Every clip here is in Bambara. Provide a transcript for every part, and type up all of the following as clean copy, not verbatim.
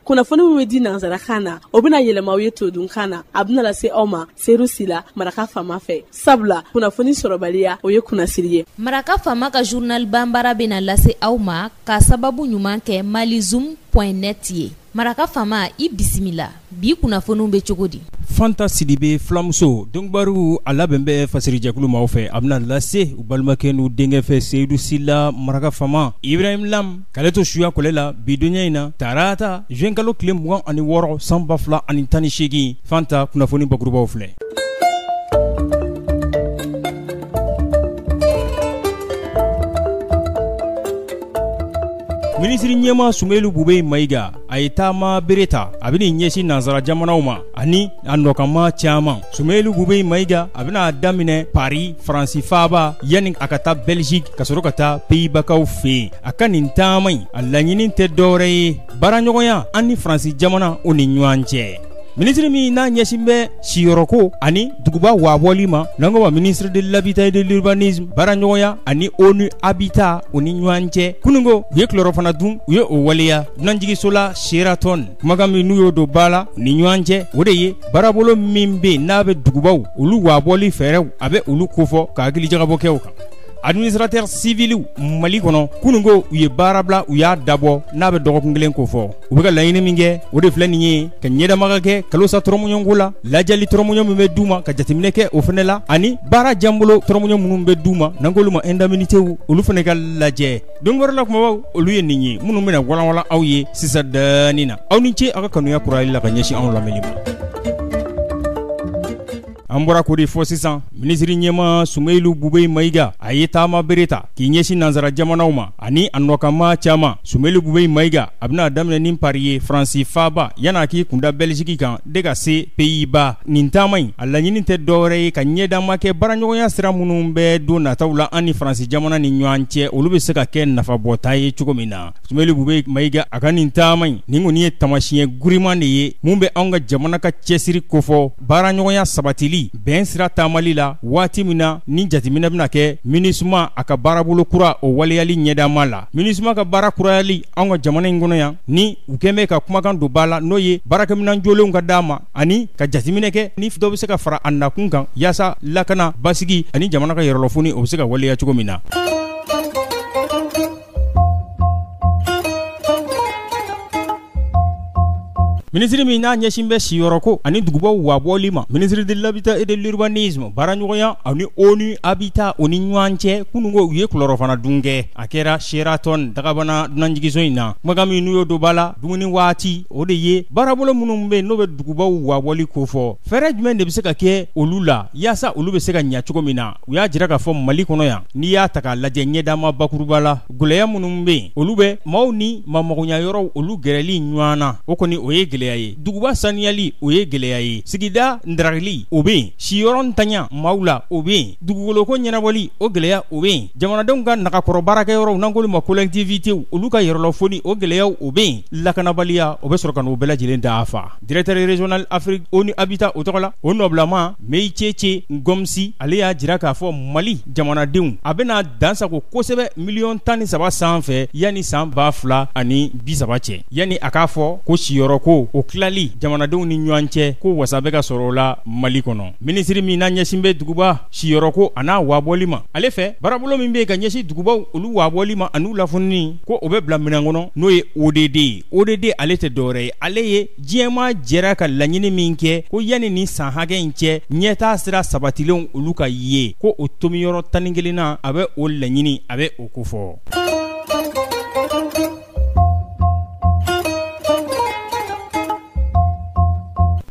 kunnafoni min bɛ di nanzarakan na o bɛna yɛlɛma aw ye todunkan na a bɛna lase aw ma Seru Sila maraka faama fɛ sabula kunnafoni sɔrɔbaliya o ye kunnasiri ye. Maraka faama ka journal banbara bɛna lase aw ma ka sababu ɲuman kɛ malizoom.net ye. Maraka faama i bisimila bi kunnafoniw bɛ cogo di? Fanta Sidibe Flamuso dɔnkibaru a labɛn bɛ fasirijakulu maaw fɛ a bɛna lase u balimakɛ n'u denkɛ fɛ Seydou Sila maraka faama Ibrahim Lam k'ale to suya kɔlɛ la bi donya in na tarata juin kalo tile 26 san 2018 Fanta kunnafoni bakurubaw filɛ. Ministri ɲɛma Sumelu Bube Mayiga a ye taama bere ta a bɛna ɲɛsin nanzara jamanaw ma ani a nɔkama caman. Sumelu Bube Mayiga a bɛna daminɛ Paris Faransi faaba yanni a ka taa Belgique ka sɔrɔ ka taa Pays-Bakaw fɛ yen. A ka nin taama in a laɲini tɛ dɔwɛrɛ ye baaraɲɔgɔnya an ni Faransi jamana o ni ɲɔgɔn cɛ. Ministre min n'a ɲɛsin bɛ siyɔrɔko ani duguba wabɔli ma n'an ko ministre de l'habitat et de l'urbanisme baaraɲɔgɔnya ani ONU Habitat o ni ɲɔgɔn cɛ kunungo u ye kilɔrɔ fana dun u ye o waleya dunanjigiso la Sheraton kumakan min n'u y'o don ba la u ni ɲɔgɔn cɛ o de ye baarabolo min bɛ n'a bɛ dugubaw olu wabɔli fɛɛrɛw a bɛ olu kofɔ ka hakilijagabɔ kɛ o kan. Administrateur civil Mali kɔnɔ kunungo u ye baara bila u y'a dabɔ n'a bɛ dɔgɔkun kelen ko fɔ u bɛ ka laɲini min kɛ o de filɛ nin ye ka ɲɛdamaga kɛ kalosa tɔrɔmuɲɔnko la lajali tɔrɔmuɲɔ min bɛ d'u ma ka jateminɛ kɛ o fana la ani baara janbolo tɔrɔmuɲɔ minnu bɛ d'u ma n'an k'olu ma indemnitéw olu fana ka lajɛ don wɛrɛ la kumabaw olu ye nin ye minnu bɛna walanwalan aw ye sisan dɔɔni na aw ni ce aw ka kanuya kurali la ka ɲɛsin anw lamɛnni ma. An bɔra k'o de fɔ sisan ministri ɲɛma Sumelu Bube Mayiga a ye taama bere ta k'i ɲɛsin nanzara jamanaw ma ani a nɔkama caman. Sumelu Bube Mayiga a bɛna daminɛ ni Paris ye Faransi faaba yan'a k'i kunda Belgique kan de ka se Pays-Bas. Nin taama in a laɲini tɛ dɔwɛrɛ ye ka ɲɛdama kɛ baaraɲɔgɔnya sira minnu bɛ don nataw la an ni Faransi jamana ni ɲɔgɔn cɛ olu bɛ se ka kɛ nafabɔta ye cogo min na. Sumelu Bube Mayiga a ka nin taama in nin kɔni ye tamasiyɛn giriman de ye mun bɛ anw ka jamana ka cɛsiri kofɔ baaraɲɔgɔnya sabatili bɛn sira taamali la waati min na ni jateminɛ bɛna kɛ MINUSMA a ka baarabolo kura o waleyali ɲɛdama la. MINUSMA ka baara kurayali anw ka jamana in kɔnɔ yan ni u kɛn bɛ ka kumakan don ba la n'o ye baarakɛminɛn jolenw ka d'a ma ani ka jateminɛ kɛ ni dɔ bɛ se ka fara a nakun kan yaasa lakana basigi ani jamana ka yɛrɛlɔfoni o bɛ se ka waleya cogo min na. Ministre min n'a ɲɛsin bɛ siyɔrɔko ani dugubaw wabɔli ma ministre de l'habitat et de l'urbanisme baaraɲɔgɔnya ani ONU Habitat o ni ɲɔgɔn cɛ kunungo u ye kilɔrɔ fana dun kɛ a kɛra Sheraton dagabana dunanjigiso in na kumakan min n'u y'o don ba la dumuni waati o de ye baarabolo minnu bɛ n'o bɛ dugubaw wabɔli ko fɔ fɛɛrɛ jumɛn de bɛ se ka kɛ olu la yaasa olu bɛ se ka ɲɛ cogo min na u y'a jira k'a fɔ Mali kɔnɔ yan n'i y'a ta k'a lajɛ ɲɛdama bakuruba la gɛlɛya minnu bɛ yen olu bɛ maaw ni maamagonya yɔrɔw olu gɛrɛli ɲɔgɔn na o kɔni o ye gɛlɛya ye duguba saniyali o ye gɛlɛya ye sigida ndaragili o bɛ yen siyɔrɔ ntanya maaw la o bɛ yen dugugoloko ɲɛnabɔli o gɛlɛya o bɛ yen jamanadenw ka nagakɔrɔ baarakɛyɔrɔw n'an k'olu ma collectivitéw olu ka yɛrɛlɔfoni o gɛlɛyaw o bɛ yen lakanabaliya o bɛ sɔrɔ ka n'o bɛɛ lajɛlen da a fa directeur régional Afrique ONU Habitat o tɔgɔ la o nɔbilama Meicheche Ngomsi ale y'a jira k'a fɔ Mali jamanadenw a bɛna dansago kosɛbɛ miliyɔn 13 sanfɛ yanni san 2030 cɛ yanni a k'a fɔ ko siyɔrɔko o kilali jamanadenw ni ɲɔgɔn cɛ ko wasa bɛ ka sɔrɔ o la Mali kɔnɔ. Ministre min n'a ɲɛsin bɛ duguba siyɔrɔko a n'a wabɔli ma ale fɛ baarabolo min bɛ yen ka ɲɛsin dugubaw olu wabɔli ma an'u lafunini ko o bɛ bila minɛn kɔnɔ n'o ye ODD ye. ODD ale tɛ dɔwɛrɛ ye ale ye diɲɛma jɛra ka laɲini min kɛ ko yanni ni san hakɛ in cɛ ɲɛtaa sira sabatilenw olu ka ye ko o tomiyɔrɔ 11 na a bɛ o laɲini a bɛ o ko fɔ.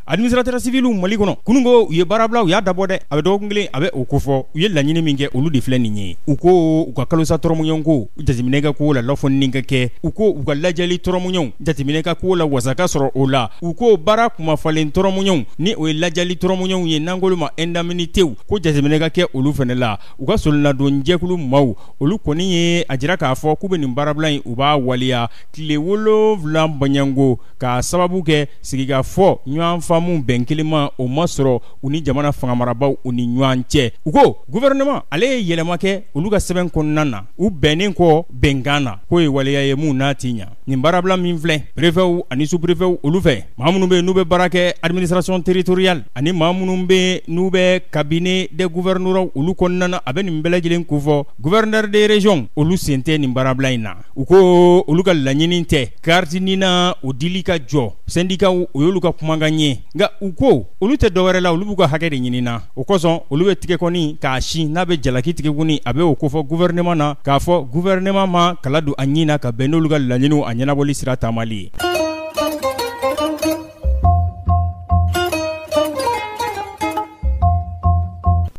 Administrateur civil Mali kɔnɔ kunungo u ye baarabila u y'a dabɔ dɛ a bɛ dɔgɔkun kelen a bɛ o ko fɔ u ye laɲini min kɛ olu de filɛ nin ye u ko u ka kalosa tɔrɔmuɲɔnko jateminɛ ka ko la lafɔnni ka kɛ u ko u ka lajɛli tɔrɔmuɲɔnw jateminɛ ka ko la wasaka sɔrɔ o la u ko baara kumafalen tɔrɔmuɲɔnw ni o ye lajɛli tɔrɔmuɲɔnw ye n'an k'olu ma indemnitéw ko jateminɛ ka kɛ olu fana la u ka solonadon jɛkulu maaw olu kɔni ye a jira k'a fɔ k'u bɛ nin baarabila in u b'a waleya tile 7 baɲango k'a sababu kɛ sigikafɔ ɲɔgɔn faamu mun bɛn kelen ma o ma sɔrɔ u ni jamana fangamarabaw u ni ɲɔgɔn cɛ. U ko gouvernement ale ye yɛlɛma kɛ olu ka sɛbɛn kɔnɔna na u bɛnnen kɔ bɛnkan na k'o ye waleya ye mun n'a ti ɲa. Nin baarabila min filɛ préfet ani sous-préfet olu fɛ maa minnu bɛ n'u bɛ baara kɛ administration territoriale ani maa minnu bɛ n'u bɛ cabinet des gouverneurs olu kɔnɔna na a bɛ nin bɛɛ lajɛlen ko fɔ gouverneur des régions olu sen tɛ nin baarabila in na. U ko olu ka laɲini tɛ carte ni na o dili ka jɔ syndicat o y'olu ka kumakan ye nka u ko olu tɛ dɔwɛrɛ la olu b'u ka hakɛ de ɲinina o kosɔn olu bɛ tigɛ kɔni k'a sin n'a bɛ jalaki tigɛ kɔni a bɛ o ko fɔ gouvernement na k'a fɔ gouvernement ma kala don a ɲin na ka bɛn n'olu ka laɲiniw a ɲɛnabɔli sira taamali ye.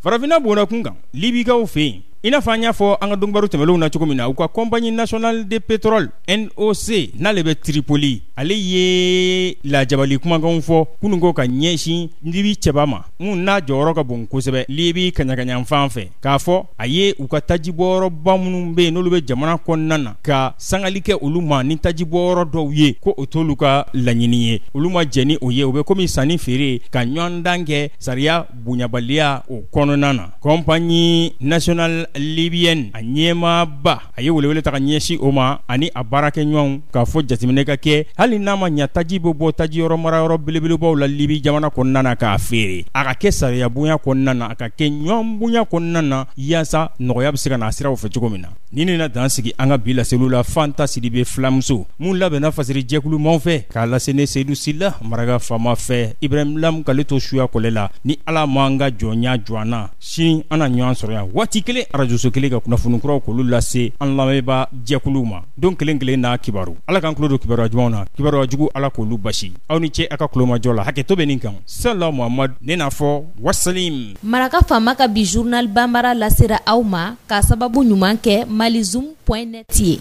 Farafinna bɔra kun kan Libikaw fɛ yen i n'a fɔ an y'a fɔ an ka dɔnkibaru tɛmɛlenw na cogo min na u ka compagnie nationale de pétrole NOC n'ale bɛ Tripoli ale ye lajabali kumakanw fɔ kunun ko ka ɲɛsin Libi cɛba ma mun n'a jɔyɔrɔ ka bon kosɛbɛ Libi kaɲagaɲan fan fɛ k'a fɔ a ye u ka tajibɔyɔrɔba minnu bɛ yen n'olu bɛ jamana kɔnɔna na ka sangali kɛ olu ma ni tajibɔyɔrɔ dɔw ye ko o t'olu ka laɲini ye olu ma jɛ ni o ye u bɛ komi sanni feere ka ɲɔgɔn dan kɛ sariya bonyabaliya o kɔnɔna na. Compagnie nationale libyenne a ɲɛmaaba a ye welewele ta ka ɲɛsin o ma ani a baarakɛ ɲɔgɔnw k'a fɔ jateminɛ ka kɛ hali n'a ma ɲa taji bɛ bɔ tajiyɔrɔ marayɔrɔ belebelebaw la Libi jamana kɔnɔna na k'a feere a ka kɛ sariya bonya kɔnɔna na a ka kɛ ɲɔgɔn bonya kɔnɔna na yaasa nɔgɔya bɛ se ka na siraw fɛ cogo min na. Ni ne na dan sigi an ka bi laseliw la Fanta Sidibe Filamuso mun labɛnna fasiri jɛkulu maaw fɛ k'a lase ne Seydou Silla Maraka Fama fɛ Ibrahim Lam k'ale to suya kɔlɛ la ni Ala m'an ka jɔnya jɔana sini an na ɲɔgɔn sɔrɔ yan waati kelen arajoso kelen ka kunnafoni kuraw k'olu lase an lamɛnba jɛkuluw ma don kelen kelen n'a kibaru. Ala k'an tulo don kibaruya jumanw na kibaruya jugu Ala k'olu basi aw ni ce a ka kulomajɔ la hakɛ to bɛ nin kan Sala Muhamad ne n'a fɔ wasalim. Maraka Fama ka bi journal Bambara lasera aw ma k'a sababu ɲuman kɛ malizoom.net ye.